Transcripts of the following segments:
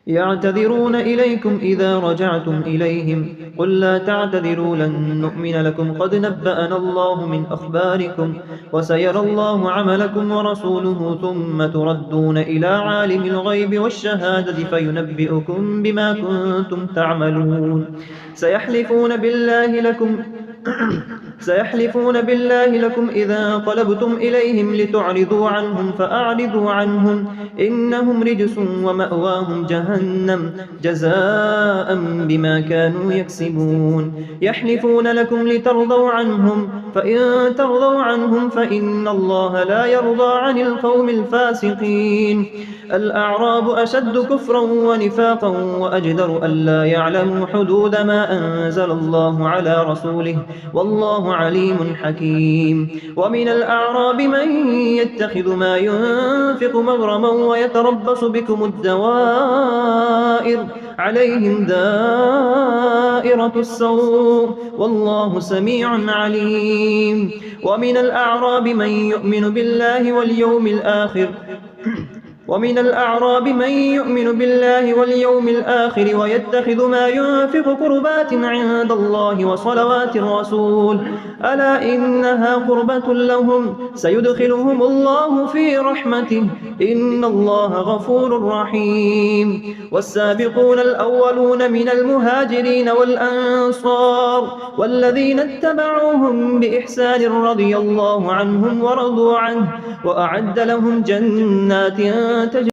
يعتذرون إليكم إذا رجعتم إليهم قل لا تعتذروا لن نؤمن لكم قد نبأنا الله من أخباركم وسيرى الله عملكم ورسوله ثم تردون إلى عالم الغيب والشهادة فينبئكم بما كنتم تعملون سيحلفون بالله لكم إذا انقلبتم إليهم لتعرضوا عنهم فأعرضوا عنهم إنهم رجس ومأواهم جهنم جزاء بما كانوا يكسبون يحلفون لكم لترضوا عنهم فإن ترضوا عنهم فإن الله لا يرضى عن القوم الفاسقين الأعراب أشد كفرا ونفاقا وأجدر ألا يعلموا حدود ما أنزل الله على رسوله والله عليم حكيم ومن الأعراب من يتخذ ما ينفق مغرما ويتربص بكم الدوائر عليهم دائرة السوء والله سميع عليم ومن الأعراب من يؤمن بالله واليوم الآخر ويتخذ ما ينفق قربات عند الله وصلوات الرسول ألا إنها قربة لهم سيدخلهم الله في رحمته إن الله غفور رحيم والسابقون الأولون من المهاجرين والأنصار والذين اتبعوهم بإحسان رضي الله عنهم ورضوا عنه وأعد لهم جنات تجري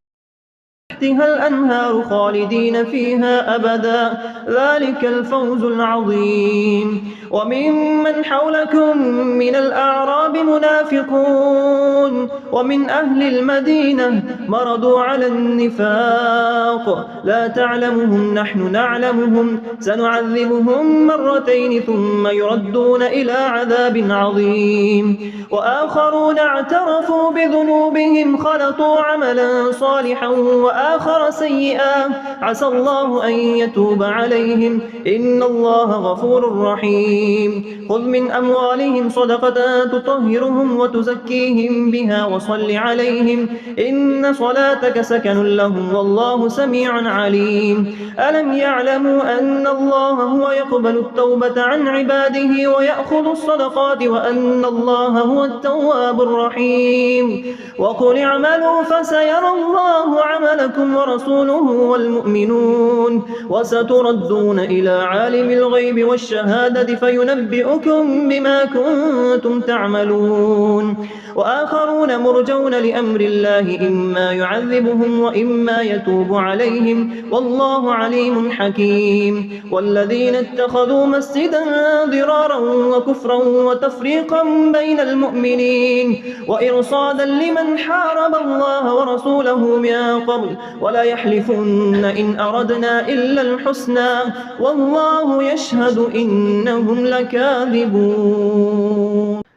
تحتها الأنهار خالدين فيها أبدا ذلك الفوز العظيم وممن حولكم من الأعراب منافقون ومن أهل المدينة مرضوا على النفاق لا تعلمهم نحن نعلمهم سنعذبهم مرتين ثم يردون إلى عذاب عظيم وآخرون اعترفوا بذنوبهم خلطوا عملا صالحا وآخر سيئا عسى الله أن يتوب عليهم إن الله غفور رحيم خذ من أموالهم صدقة تطهرهم وتزكيهم بها وصل عليهم إن صلاتك سكن لهم والله سميع عليم ألم يعلموا أن الله هو يقبل التوبة عن عباده ويأخذ الصدقات وأن الله هو التواب الرحيم وقل اعملوا فسيرى الله عملكم ورسوله والمؤمنون وستردون إلى عالم الغيب والشهادة فينبئكم بما كنتم تعملون وآخرون مرجون لأمر الله إما يعذبهم وإما يتوب عليهم والله عليم حكيم والذين اتخذوا مسجدا ضرارا وكفرا وتفريقا بين المؤمنين وإرصادا لمن حارب الله ورسوله من قبل ولا يحلفن إن أردنا إلا الحسنى والله يشهد إنهم لكاذبون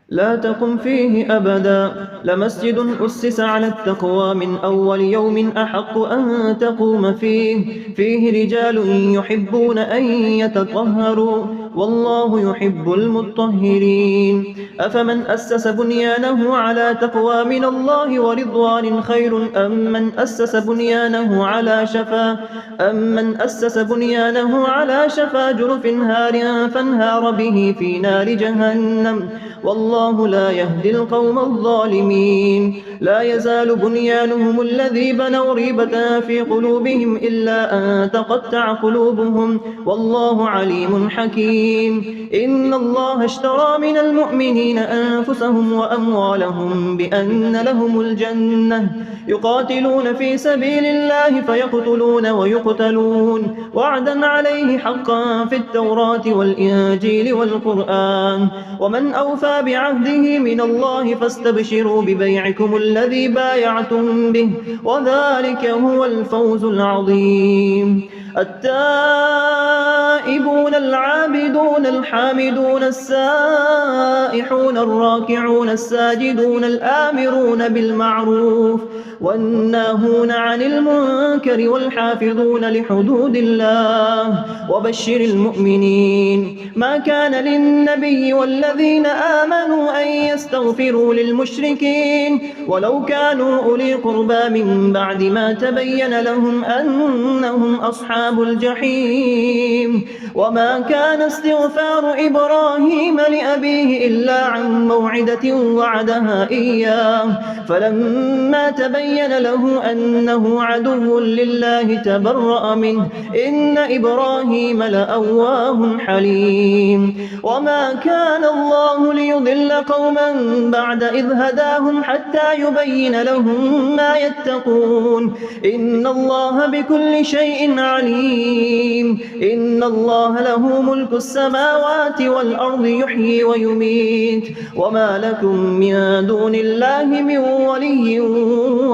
لا تقم فيه أبدا لمسجد أسس على التقوى من أول يوم أحق أن تقوم فيه رجال يحبون أن يتطهروا والله يحب المطهرين أفمن أسس بنيانه على تقوى من الله ورضوان خير أم من أسس بنيانه على شفا جرف هار فانهار به في نار جهنم والله لا يهدي القوم الظالمين لا يزال بنيانهم الذي بنوا ريبة في قلوبهم إلا أن تقطع قلوبهم والله عليم حكيم إن الله اشترى من المؤمنين أنفسهم وأموالهم بأن لهم الجنة يقاتلون في سبيل الله فيقتلون ويقتلون وعدا عليه حقا في التوراة والإنجيل والقرآن ومن أوفى بعهده من الله فاستبشروا ببيعكم الذي بايعتم به وذلك هو الفوز العظيم التائبون العابدون العابدون الحامدون السائحون الراكعون الساجدون الآمرون بالمعروف والناهون عن المنكر والحافظون لحدود الله وبشر المؤمنين. ما كان للنبي والذين آمنوا أن يستغفروا للمشركين ولو كانوا أولي قربى من بعد ما تبين لهم أنهم أصحاب الجحيم. وما كان استغفار إبراهيم لأبيه إلا عن موعدة وعدها إياه فلما تبين له أنه عدو لله تبرأ منه إن إبراهيم لأواه حليم. وما كان الله ليضل قوما بعد إذ هداهم حتى يبين لهم ما يتقون إن الله بكل شيء عليم. إن الله له ملك السماوات والأرض يحيي ويميت وما لكم من دون الله من ولي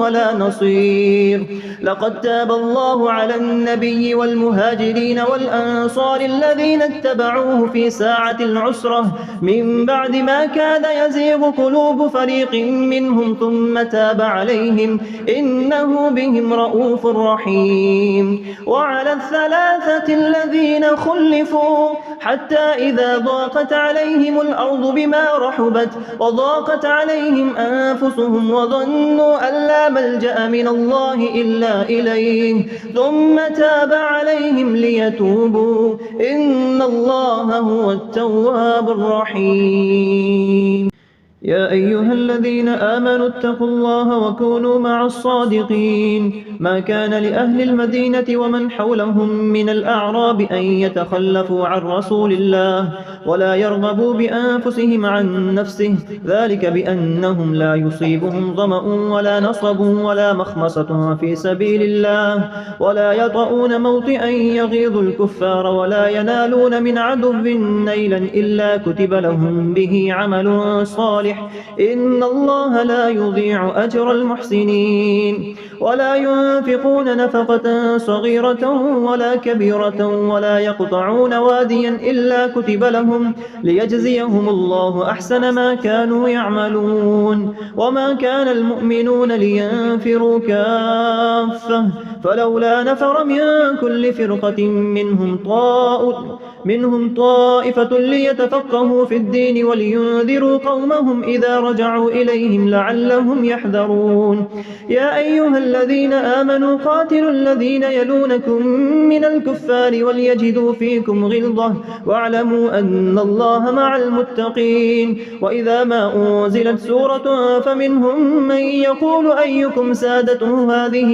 ولا نصير. لقد تاب الله على النبي والمهاجرين والأنصار الذين اتبعوه في ساعة العسرة من بعد ما كاد يزيغ قلوب فريق منهم ثم تاب عليهم إنه بهم رؤوف رحيم. وعلى الثلاثة الذين خلفوا حتى إذا ضاقت عليهم الأرض بما رحبت وضاقت عليهم أنفسهم وظنوا أن لا ملجأ من الله إلا إليه ثم تاب عليهم ليتوبوا إن الله هو التواب الرحيم. يا أيها الذين آمنوا اتقوا الله وكونوا مع الصادقين. ما كان لأهل المدينة ومن حولهم من الأعراب أن يتخلفوا عن رسول الله ولا يرغبوا بأنفسهم عن نفسه ذلك بأنهم لا يصيبهم ظمأ ولا نصب ولا مخمصة في سبيل الله ولا يطؤون موطئا يغيظ الكفار ولا ينالون من عدو نيلا إلا كتب لهم به عمل صالح إن الله لا يضيع أجر المحسنين. ولا ينفقون نفقة صغيرة ولا كبيرة ولا يقطعون واديا إلا كتب لهم ليجزيهم الله أحسن ما كانوا يعملون. وما كان المؤمنون لينفروا كافة فلولا نفر من كل فرقة منهم طائفة ليتفقهوا في الدين ولينذروا قومهم إذا رجعوا إليهم لعلهم يحذرون. يا أيها الذين آمنوا قاتلوا الذين يلونكم من الكفار وليجدوا فيكم غلظة واعلموا أن الله مع المتقين. وإذا ما أنزلت سورة فمنهم من يقول أيكم زادته هذه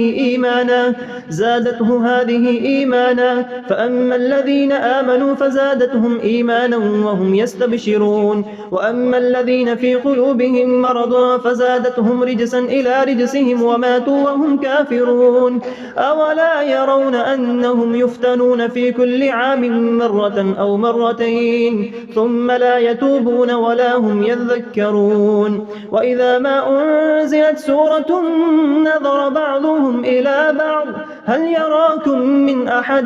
إيمانا فأما الذين آمنوا فزادتهم إيمانا وهم يستبشرون وأما الذين في قلوبهم مرض فزادتهم رجسا إلى رجسهم وماتوا وهم كافرون. أولا يرون أنهم يفتنون في كل عام مرة أو مرتين ثم لا يتوبون ولا هم يذكرون. وإذا ما أنزلت سورة نظر بعضهم إلى بعض هل يراكم من أحد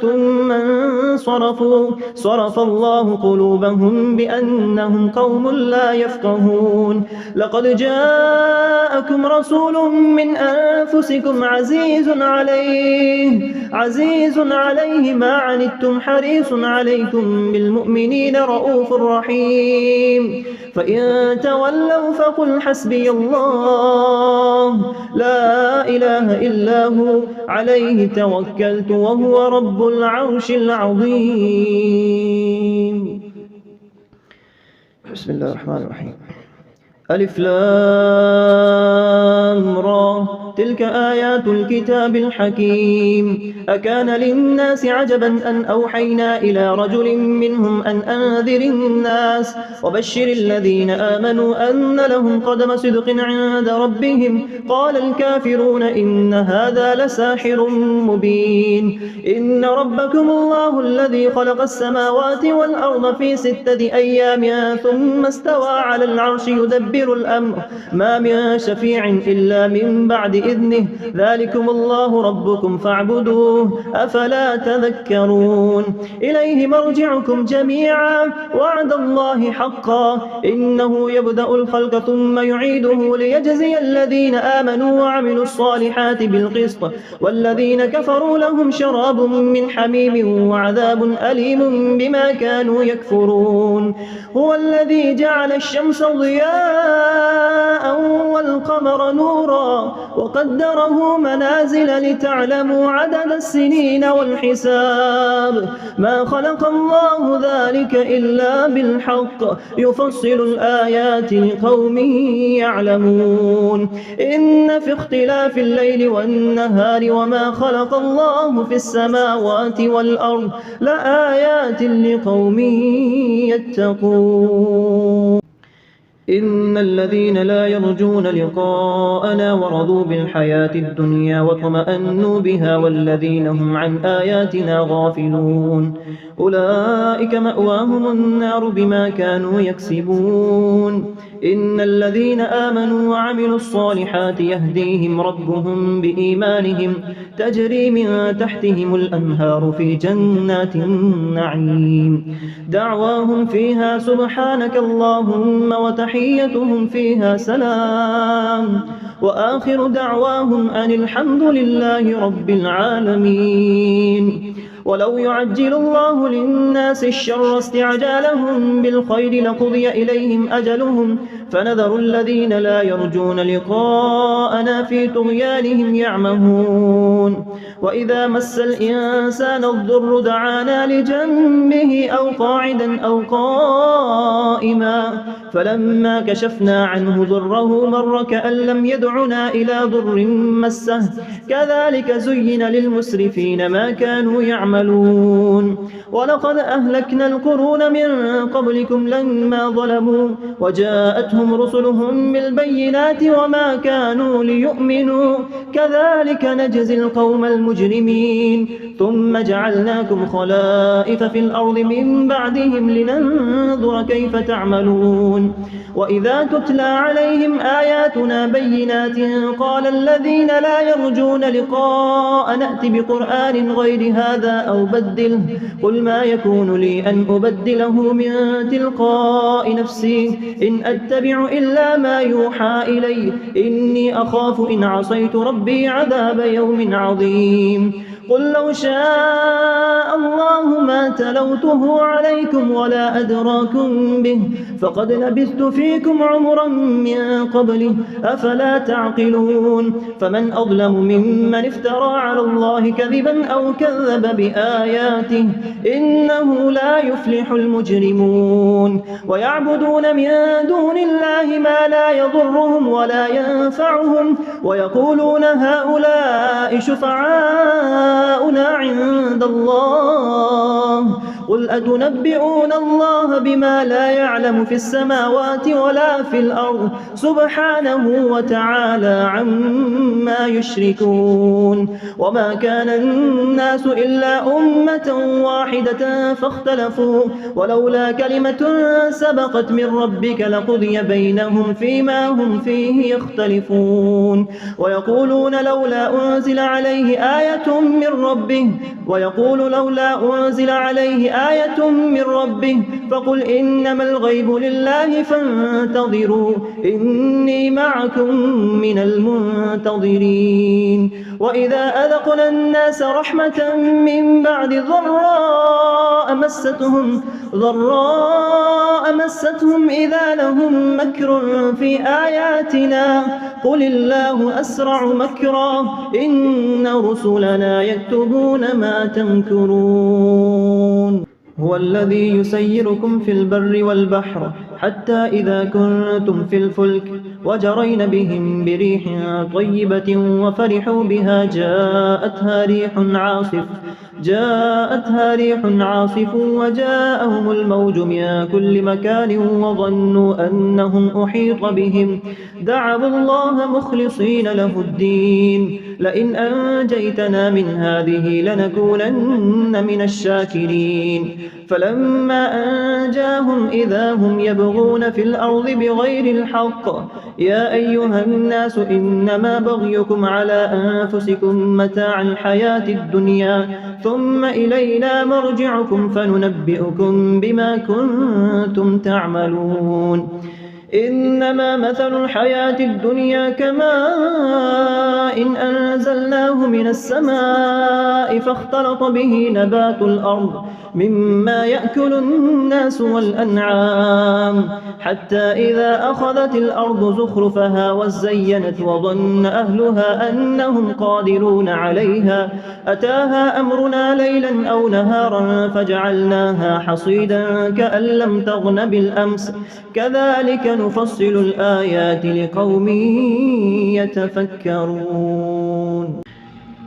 ثم صرف الله قلوبهم بأنهم قوم لا يفقهون. لقد جاءكم رسول من أنفسكم عزيز عليه ما عنتم حريص عليكم بالمؤمنين رؤوف رحيم. فإن تولوا فقل حسبي الله لا إله إلا هو عليه توكلت وهو رب العرش العظيم. بسم الله الرحمن الرحيم. ألف لام را تلك آيات الكتاب الحكيم. أكان للناس عجبا أن أوحينا إلى رجل منهم أن أنذر الناس وبشر الذين آمنوا أن لهم قدم صدق عند ربهم. قال الكافرون إن هذا لساحر مبين. إن ربكم الله الذي خلق السماوات والأرض في 6 أيام ثم استوى على العرش يدبر يدبر الأمر ما من شفيع إلا من بعد إذنه ذلكم الله ربكم فاعبدوه أفلا تذكرون إليه مرجعكم جميعا وعد الله حقا إنه يبدأ الخلق ثم يعيده ليجزي الذين آمنوا وعملوا الصالحات بالقسط والذين كفروا لهم شراب من حميم وعذاب أليم بما كانوا يكفرون هو الذي جعل الشمس ضياء والقمر نورا وقدره منازل لتعلموا عدد السنين والحساب ما خلق الله ذلك إلا بالحق يفصل الآيات لقوم يعلمون إن في اختلاف الليل والنهار وما خلق الله في السماوات والأرض لآيات لقوم يتقون إن الذين لا يرجون لقاءنا ورضوا بالحياة الدنيا واطمأنوا بها والذين هم عن آياتنا غافلون أولئك مأواهم النار بما كانوا يكسبون إن الذين آمنوا وعملوا الصالحات يهديهم ربهم بإيمانهم تجري من تحتهم الأنهار في جنات النعيم دعواهم فيها سبحانك اللهم وتحيتهم فيها سلام وآخر دعواهم أن الحمد لله رب العالمين ولو يعجل الله للناس الشر استعجالهم بالخير لقضي إليهم أجلهم فنذر الذين لا يرجون لقاءنا في طغيانهم يعمهون وإذا مس الإنسان الضر دعانا لجنبه أو قاعدا أو قائما فلما كشفنا عنه ضره مر كأن لم يدعنا إلى ضر مسه كذلك زين للمسرفين ما كانوا يعملون ولقد أهلكنا القرون من قبلكم لما ظلموا وجاءتهم رسلهم بالبينات وما كانوا ليؤمنوا كذلك نجزي القوم المجرمين ثم جعلناكم خلائف في الأرض من بعدهم لننظر كيف تعملون وإذا تتلى عليهم آياتنا بينات قال الذين لا يرجون لقاء نأت بقرآن غير هذا أو بدله قل ما يكون لي أن أبدله من تلقاء نفسي إن أتبع إلا ما يوحى إلي إني أخاف إن عصيت ربي عذاب يوم عظيم قل لو شاء الله ما تلوته عليكم ولا أدراكم به فقد لبثت فيكم عمرا من قبله أفلا تعقلون فمن أظلم ممن افترى على الله كذبا أو كذب بآياته إنه لا يفلح المجرمون ويعبدون من دون الله ما لا يضرهم ولا ينفعهم ويقولون هؤلاء شفعاؤنا عند الله قل أتنبئون الله بما لا يعلم في السماوات ولا في الأرض سبحانه وتعالى عما يشركون وما كان الناس إلا أمة واحدة فاختلفوا ولولا كلمة سبقت من ربك لقضي بينهم فيما هم فيه يختلفون ويقولون لولا أنزل عليه آية من ربه آية من ربه فقل إنما الغيب لله فانتظروا إني معكم من المنتظرين وإذا أذقنا الناس رحمة من بعد ضراء مستهم إذا لهم مكر في آياتنا قل الله أسرع مكرا إن رسلنا يكتبون ما تمكرون هو الذي يسيركم في البر والبحر حتى إذا كنتم في الفلك وجرين بهم بريح طيبة وفرحوا بها جاءتها ريح عاصف وجاءهم الموج من كل مكان وظنوا أنهم أحيط بهم دعوا الله مخلصين له الدين لئن أنجيتنا من هذه لنكونن من الشاكرين فلما أنجاهم إذا هم يبغون في الأرض بغير الحق يا أيها الناس إنما بغيكم على أنفسكم متاع الحياة الدنيا ثم إلينا مرجعكم فننبئكم بما كنتم تعملون إنما مثل الحياة الدنيا كماء إن أنزلناه من السماء فاختلط به نبات الأرض مما يأكل الناس والأنعام حتى إذا أخذت الأرض زخرفها وزينت وظن أهلها أنهم قادرون عليها أتاها أمرنا ليلا أو نهارا فجعلناها حصيدا كأن لم تغن بالأمس كذلك نفصل الآيات لقوم يتفكرون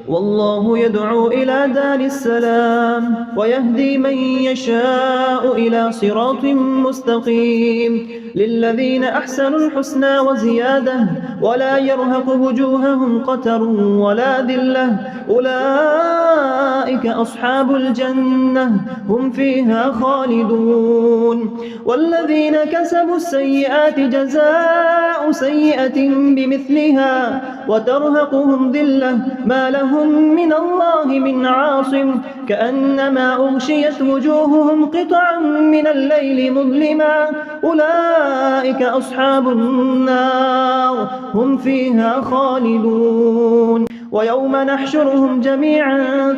والله يدعو إلى دار السلام ويهدي من يشاء إلى صراط مستقيم للذين أحسنوا الحسنى وزيادة ولا يرهق وجوههم قتر ولا ذلة أولئك أصحاب الجنة هم فيها خالدون والذين كسبوا السيئات جزاء سيئة بمثلها وترهقهم ذلة ما لهم من الله من عاصم كأنما أغشيت وجوههم قطعا من الليل مظلما أولئك أصحاب النار هم فيها خالدون ويوم نحشرهم جميعا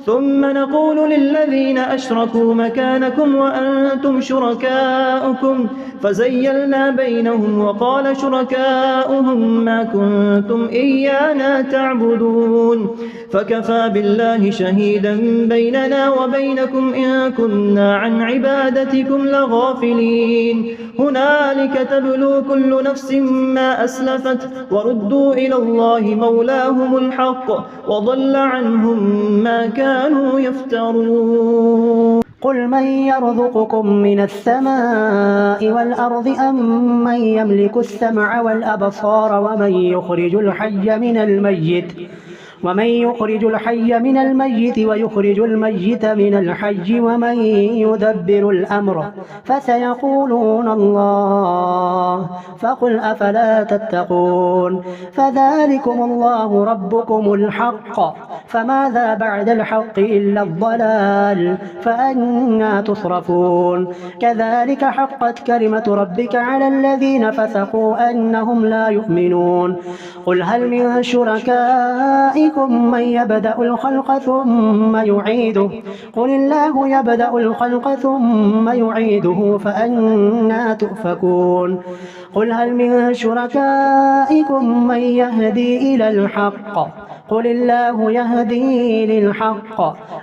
ثم نقول للذين أشركوا مكانكم وأنتم شركاؤكم فزيلنا بينهم وقال شركاؤهم ما كنتم إيانا تعبدون فكفى بالله شهيدا بيننا وبينكم إن كنا عن عبادتكم لغافلين هنالك تبلو كل نفس ما أسلفت وردوا إلى الله مولاهم الحق وضل عنهم ما كانوا يفترون قل من يرزقكم من السماء والأرض أم من يملك السمع والأبصار ومن يخرج الحي من الميت ويخرج الميت من الحي ومن يدبر الأمر فسيقولون الله فقل أفلا تتقون فذلكم الله ربكم الحق فماذا بعد الحق إلا الضلال فأنى تصرفون كذلك حقت كلمة ربك على الذين فسقوا أنهم لا يؤمنون قل هل من شركائكم من يبدأ الخلق ثم يعيده قل الله يبدأ الخلق ثم يعيده فأنى تؤفكون قل هل من شركائكم من يهدي إلى الحق قل الله يهدي للحق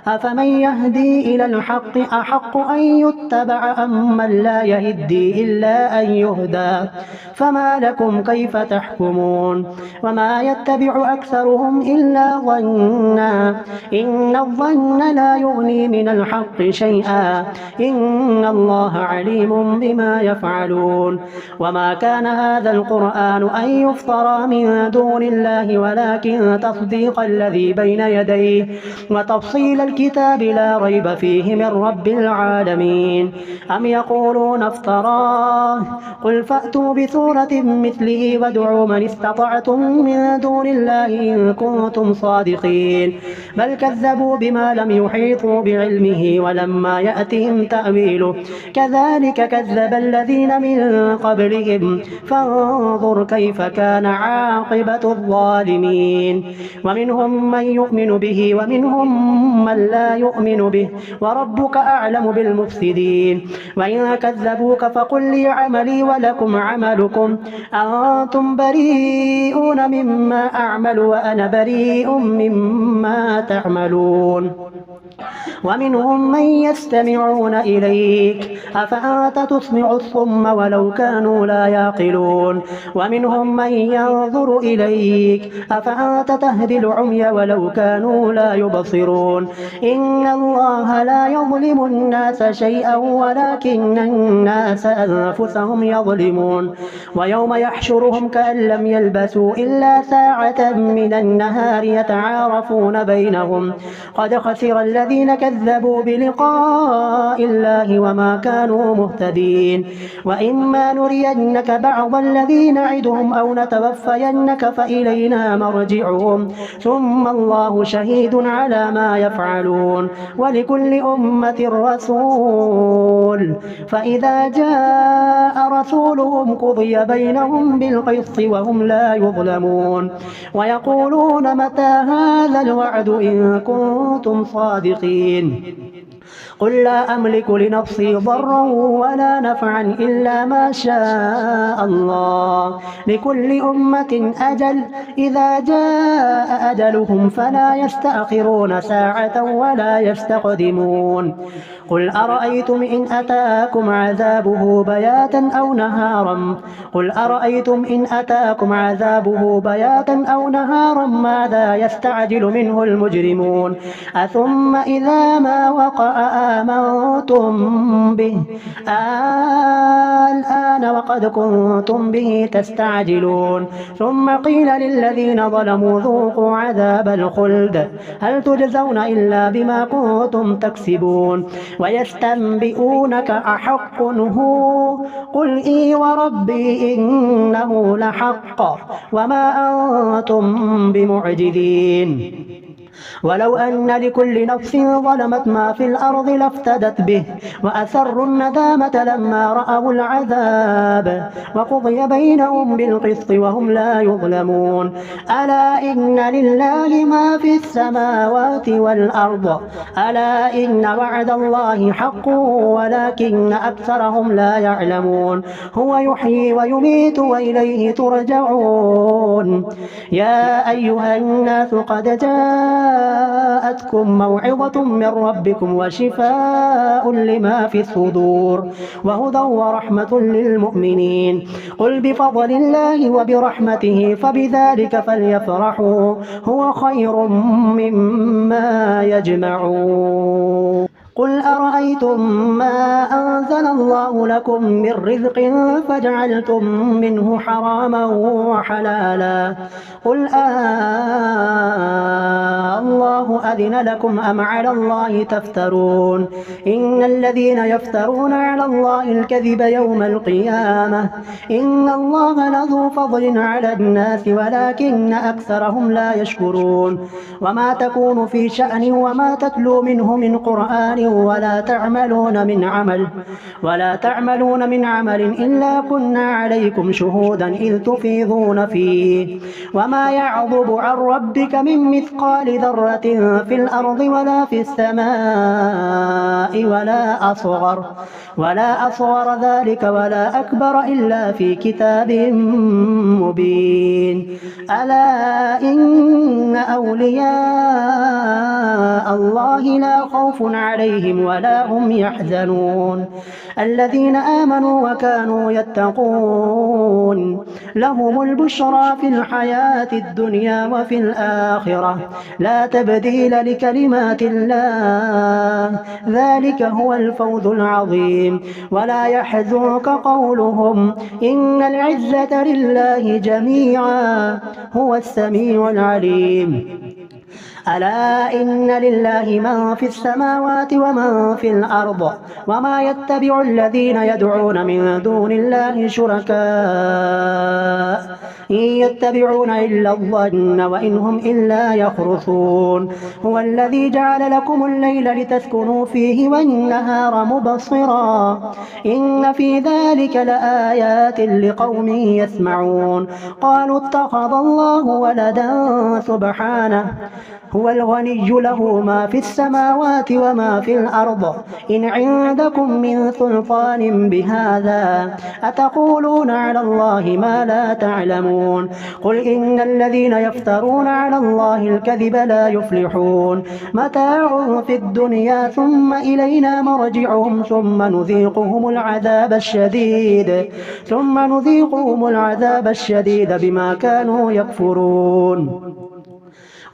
أفمن يهدي إلى الحق أحق أن يتبع أم من لا يهدي إلا أن يهدى فما لكم كيف تحكمون وما يتبع أكثرهم إلا ظنا إن الظن لا يغني من الحق شيئا إن الله عليم بما يفعلون وما كان هذا القرآن أن يفترى من دون الله ولكن تصديق الذي بين يديه وتفصيل الكتاب لا ريب فيه من رب العالمين أم يقولون افتراه قل فأتوا بسورة مثله وادعوا من استطعتم من دون الله إن كنتم صادقين بل كذبوا بما لم يحيطوا بعلمه ولما يأتهم تأويله كذلك كذب الذين من قبلهم فانظر كيف كان عاقبة الظالمين ومنهم من يؤمن به ومنهم من لا يؤمن به وربك أعلم بالمفسدين وإن كذبوك فقل لي عملي ولكم عملكم أنتم بريئون مما أعمل وأنا بريء مما تعملون ومنهم من يستمعون إليك أفأنت تسمع الصم ولو كانوا لا يعقلون ومنهم من ينظر إليك أفأنت تهدي العمي ولو كانوا لا يبصرون إن الله لا يظلم الناس شيئا ولكن الناس أنفسهم يظلمون ويوم يحشرهم كأن لم يلبثوا إلا ساعة من النهار يتعارفون بينهم قد خسر الذين كذبوا بلقاء الله وما كانوا مهتدين وإما نرينك بعض الذي نعدهم أو نتوفينك فإلينا مرجعهم ثم الله شهيد على ما يفعلون ولكل أمة رسول فإذا جاء رسولهم قضي بينهم بالقسط وهم لا يظلمون ويقولون متى هذا الوعد إن كنتم صادقين قل لا أملك لنفسي ضرا ولا نفعا إلا ما شاء الله لكل أمة أجل إذا جاء أجلهم فلا يستأخرون ساعة ولا يستقدمون قل أرأيتم إن أتاكم عذابه بياتا أو نهارا ماذا يستعجل منه المجرمون أثم إذا ما وقع آمنتم به الآن وقد كنتم به تستعجلون ثم قيل للذين ظلموا ذوقوا عذاب الخلد هل تجزون إلا بما كنتم تكسبون ويستنبئونك أحق هو قل إي وربي إنه لحق وما أنتم بمعجزين ولو أن لكل نفس ظلمت ما في الأرض لافتدت به وأسروا الندامة لما رأوا العذاب وقضي بينهم بالقسط وهم لا يظلمون ألا إن لله ما في السماوات والأرض ألا إن وعد الله حق ولكن أكثرهم لا يعلمون هو يحيي ويميت وإليه ترجعون يا أيها الناس قد جاءتكم موعظة من ربكم وشفاء لما في الصدور وهدى ورحمة للمؤمنين قل بفضل الله وبرحمته فبذلك فليفرحوا هو خير مما يجمعون قل أرأيتم ما أنزل الله لكم من رزق فجعلتم منه حراما وحلالا قل الله أذن لكم أم على الله تفترون إن الذين يفترون على الله الكذب يوم القيامة إن الله لذو فضل على الناس ولكن أكثرهم لا يشكرون وما تكون في شأن وما تتلو منه من قرآن ولا تعملون من عمل إلا كنا عليكم شهودا إذ تفيضون فيه وما يعظب عن ربك من مثقال ذرة في الأرض ولا في السماء ولا أصغر ذلك ولا أكبر إلا في كتاب مبين ألا إن أولياء الله لا خوف عليهم ولا هم يحزنون الذين آمنوا وكانوا يتقون لهم البشرى في الحياة الدنيا وفي الآخرة لا تبديل لكلمات الله ذلك هو الفوز العظيم ولا يحزنك قولهم إن العزة لله جميعا هو السميع العليم ألا إن لله من في السماوات ومن في الأرض وما يتبع الذين يدعون من دون الله شركاء إن يتبعون إلا الظن وإن هم إلا يخرصون هو الذي جعل لكم الليل لتسكنوا فيه والنهار مبصرا إن في ذلك لآيات لقوم يسمعون قالوا اتخذ الله ولدا سبحانه هو الغني له ما في السماوات وما في الأرض إن عندكم من سلطان بهذا أتقولون على الله ما لا تعلمون قل إن الذين يفترون على الله الكذب لا يفلحون متاع في الدنيا ثم إلينا مرجعهم ثم نذيقهم العذاب الشديد بما كانوا يكفرون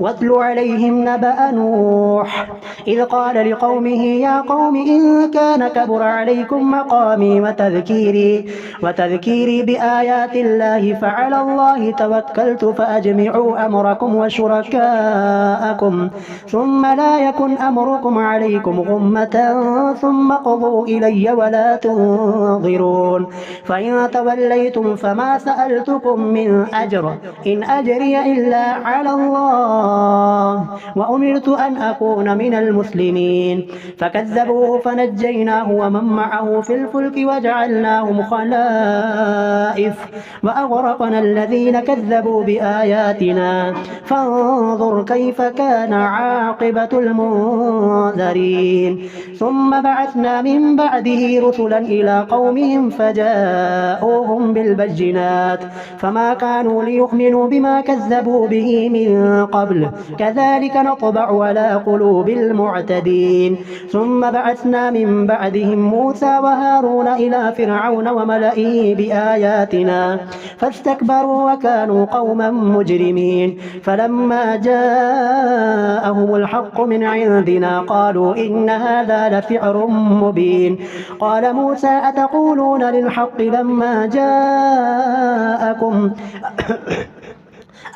واتل عليهم نبأ نوح إذ قال لقومه يا قوم إن كان كبر عليكم مقامي وتذكيري بآيات الله فعلى الله توكلت فأجمعوا أمركم وشركاءكم ثم لا يكن أمركم عليكم غمة ثم قضوا إلي ولا تنظرون فإن توليتم فما سألتكم من أجر إن أجري إلا على الله وأمرت أن أكون من المسلمين فكذبوه فنجيناه ومن معه في الفلك وجعلناهم خلائف وأغرقنا الذين كذبوا بآياتنا فانظر كيف كان عاقبة المنذرين ثم بعثنا من بعده رسلا إلى قومهم فجاءوهم بالبينات فما كانوا ليؤمنوا بما كذبوا به من قبل كذلك نطبع على قلوب المعتدين ثم بعثنا من بعدهم موسى وهارون إلى فرعون وملئه بآياتنا فاستكبروا وكانوا قوما مجرمين فلما جاءهم الحق من عندنا قالوا إن هذا لسحر مبين قال موسى أتقولون للحق لما جاءكم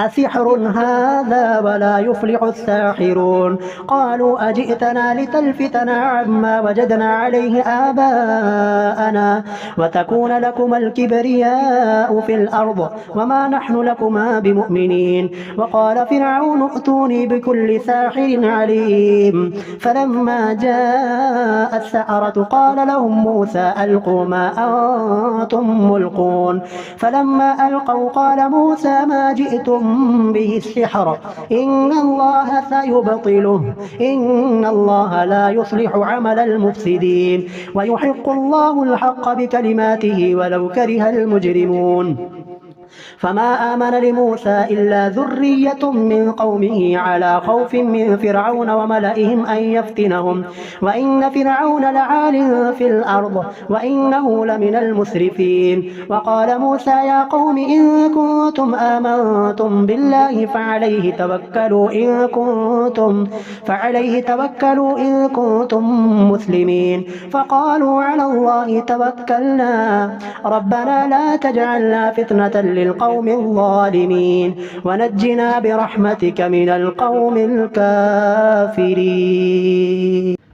أسحر هذا ولا يفلح الساحرون قالوا أجئتنا لتلفتنا عما وجدنا عليه آباءنا وتكون لكما الكبرياء في الأرض وما نحن لكما بمؤمنين وقال فرعون ائتوني بكل ساحر عليم فلما جاء السحرة قال لهم موسى ألقوا ما أنتم ملقون فلما ألقوا قال موسى ما جئتم به السحر إن الله سيبطله إن الله لا يصلح عمل المفسدين ويحق الله الحق بكلماته ولو كره المجرمون فما آمن لموسى إلا ذرية من قومه على خوف من فرعون وملئهم أن يفتنهم وإن فرعون لعال في الأرض وإنه لمن المسرفين وقال موسى يا قوم إن كنتم آمنتم بالله فعليه توكلوا إن كنتم مسلمين فقالوا على الله توكلنا ربنا لا تجعلنا فتنة للقوم الظالمين ونجنا برحمتك من القوم الكافرين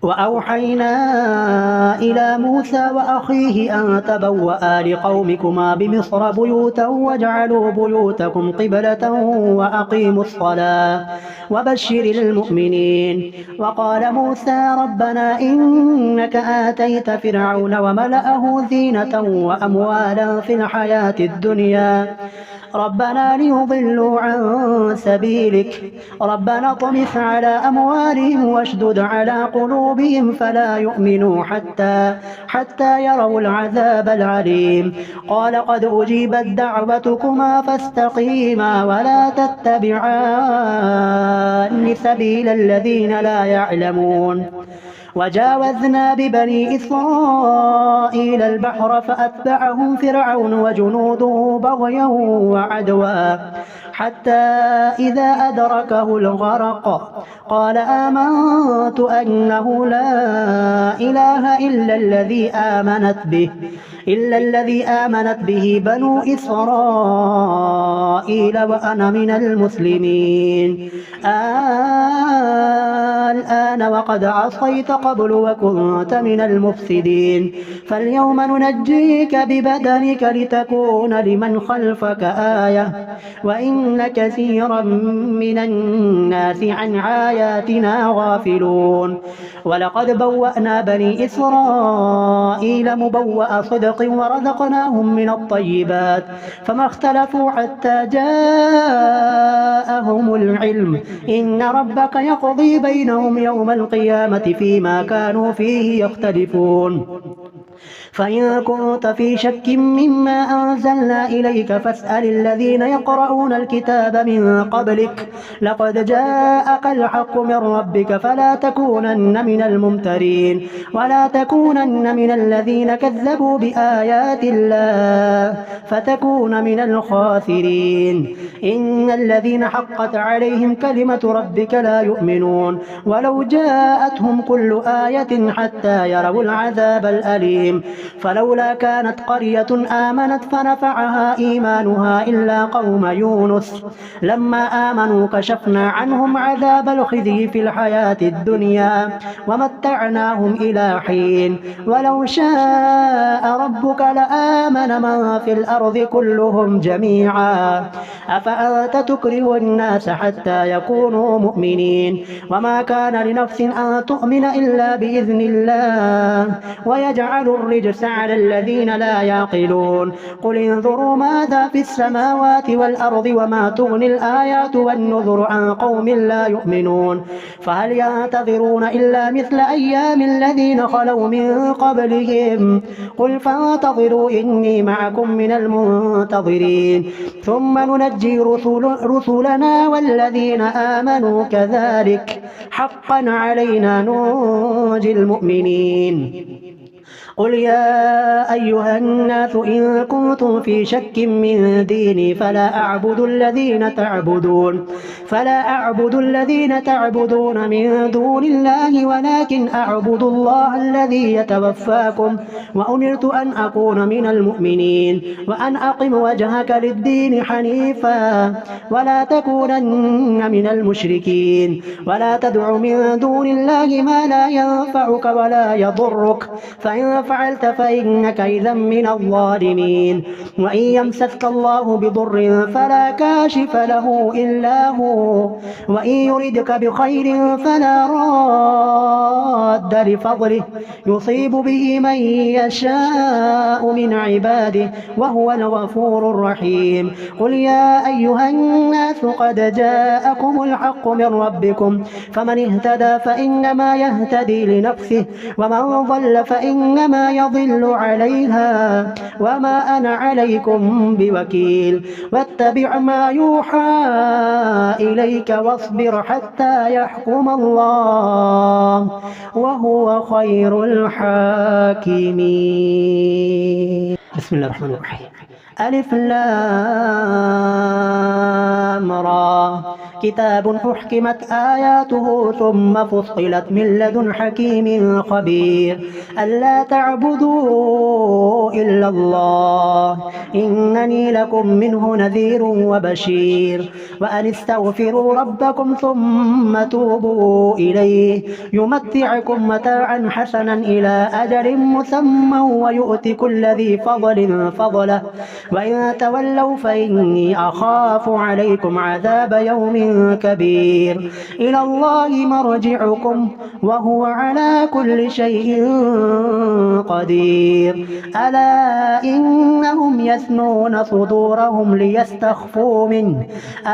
وأوحينا إلى موسى وأخيه أن تبوأ لقومكما بمصر بيوتا واجعلوا بيوتكم قبلة وأقيموا الصلاة وبشر المؤمنين وقال موسى ربنا إنك آتيت فرعون وملأه زينة وأموالا في الحياة الدنيا ربنا ليضلوا عن سبيلك ربنا اطمس على أموالهم واشدد على قلوبهم فلا يؤمنوا حتى يروا العذاب العليم قال قد أجيبت دعوتكما فاستقيما ولا تتبعان سبيل الذين لا يعلمون وجاوزنا ببني إسرائيل البحر فأتبعهم فرعون وجنوده بغيا وعدوا حتى إذا أدركه الغرق قال آمنت أنه لا إله إلا الذي آمنت به بنو إسرائيل وأنا من المسلمين الآن وقد عصيت قبل وكنت من المفسدين فاليوم ننجيك ببدنك لتكون لمن خلفك آية وإن كثيرا من الناس عن آياتنا غافلون ولقد بوأنا بني إسرائيل مبوأ صدق ورزقناهم من الطيبات فما اختلفوا حتى جاءهم العلم إن ربك يقضي بينهم يوم القيامة فيما كانوا فيه يختلفون فإن كنت في شك مما أنزلنا إليك فاسأل الذين يقرؤون الكتاب من قبلك لقد جاءك الحق من ربك فلا تكونن من الممترين ولا تكونن من الذين كذبوا بآيات الله فتكون من الخاسرين. إن الذين حقت عليهم كلمة ربك لا يؤمنون ولو جاءتهم كل آية حتى يروا العذاب الأليم. فلولا كانت قرية آمنت فنفعها إيمانها إلا قوم يونس لما آمنوا كشفنا عنهم عذاب الخزي في الحياة الدنيا ومتعناهم إلى حين. ولو شاء ربك لآمن من في الأرض كلهم جميعا أفأنت تكره الناس حتى يكونوا مؤمنين وما كان لنفس أن تؤمن إلا بإذن الله ويجعل الرجس على الذين لا يعقلون. قل انظروا ماذا في السماوات والأرض وما تغني الآيات والنذر عن قوم لا يؤمنون فهل ينتظرون إلا مثل أيام الذين خلوا من قبلهم قل فانتظروا إني معكم من المنتظرين ثم ننجي رسلنا والذين آمنوا كذلك حقا علينا ننجي المؤمنين. قل يا أيها الناس إن كنتم في شك من ديني فلا أعبد الذين تعبدون من دون الله ولكن أعبد الله الذي يتوفاكم وأمرت أن أكون من المؤمنين وأن أقم وجهك للدين حنيفا ولا تكونن من المشركين ولا تدع من دون الله ما لا ينفعك ولا يضرك فإن فعلت فإنك إذا من الظالمين. وإن يمسسك الله بضر فلا كاشف له إلا هو وإن يردك بخير فلا راد لفضله يصيب به من يشاء من عباده وهو الغفور الرحيم. قل يا أيها الناس قد جاءكم الحق من ربكم فمن اهتدى فإنما يهتدي لنفسه ومن ضل فإنما يضل عليها وما أنا عليكم بوكيل. واتبع ما يوحى إليك واصبر حتى يحكم الله وهو خير الحاكمين. بسم الله الرحمن الرحيم. ألف لام را كتاب أحكمت آياته ثم فصلت من لدن حكيم خبير ألا تعبدوا إلا الله إنني لكم منه نذير وبشير وأن استغفروا ربكم ثم توبوا إليه يمتعكم متاعا حسنا إلى أجل مسمى ويؤتي كل ذي فضل فضله وإن تولوا فإني أخاف عليكم عذاب يوم كبير. إلى الله مرجعكم وهو على كل شيء قدير. ألا إنهم يثنون صدورهم ليستخفوا منه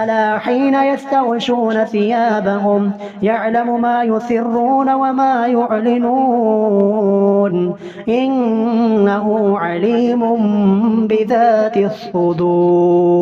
ألا حين يستغشون ثيابهم يعلم ما يسرون وما يعلنون إنه عليم بذات الصدور.